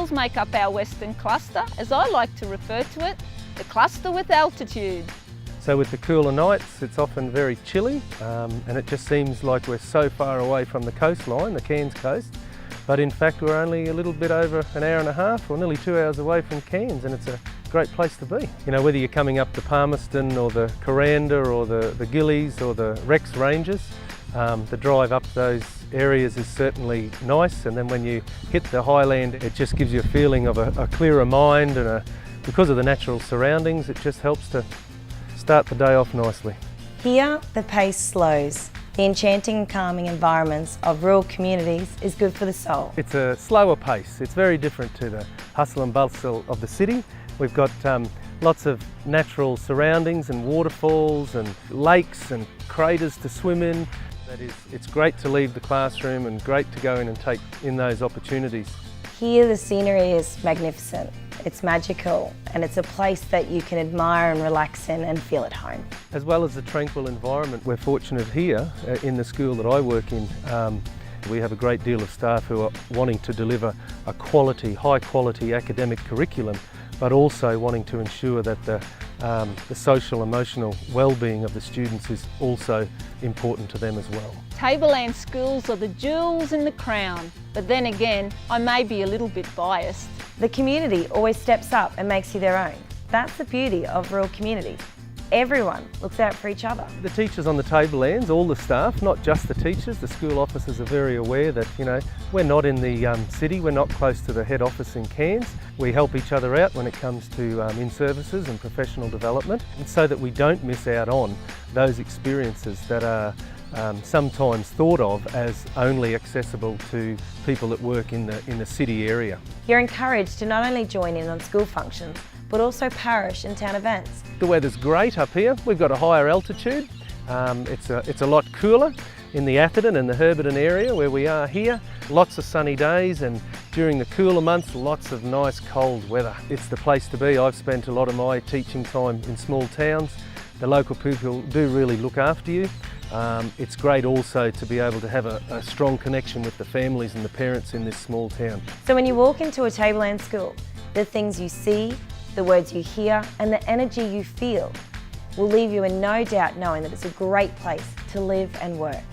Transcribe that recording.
schools make up our Western cluster, as I like to refer to it, the cluster with altitude. So with the cooler nights, it's often very chilly, and it just seems like we're so far away from the coastline, the Cairns coast. But in fact, we're only a little bit over an hour and a half, or nearly 2 hours away from Cairns, and it's a great place to be. You know, whether you're coming up to Palmerston or the Coranda or the Gillies or the Rex Ranges, the drive up those areas is certainly nice, and then when you hit the highland, it just gives you a feeling of a clearer mind, and because of the natural surroundings, it just helps to start the day off nicely. Here, the pace slows. The enchanting and calming environments of rural communities is good for the soul. It's a slower pace. It's very different to the hustle and bustle of the city. We've got lots of natural surroundings and waterfalls and lakes and craters to swim in. It's great to leave the classroom and great to go in and take in those opportunities. Here the scenery is magnificent. It's magical, and it's a place that you can admire and relax in and feel at home. As well as the tranquil environment, we're fortunate here in the school that I work in. We have a great deal of staff who are wanting to deliver a high quality academic curriculum, but also wanting to ensure that the social, emotional well-being of the students is also important to them as well. Tableland schools are the jewels in the crown, but then again, I may be a little bit biased. The community always steps up and makes you their own. That's the beauty of rural communities. Everyone looks out for each other. The teachers on the Tablelands, all the staff, not just the teachers, the school officers are very aware that, you know, we're not in the city, we're not close to the head office in Cairns. We help each other out when it comes to in-services and professional development, and so that we don't miss out on those experiences that are sometimes thought of as only accessible to people that work in the city area. You're encouraged to not only join in on school functions, but also parish and town events. The weather's great up here. We've got a higher altitude. It's a lot cooler in the Atherton and the Herberton area where we are here. Lots of sunny days, and during the cooler months, lots of nice cold weather. It's the place to be. I've spent a lot of my teaching time in small towns. The local people do really look after you. It's great also to be able to have a strong connection with the families and the parents in this small town. So when you walk into a Tableland school, the things you see, the words you hear, and the energy you feel will leave you in no doubt knowing that it's a great place to live and work.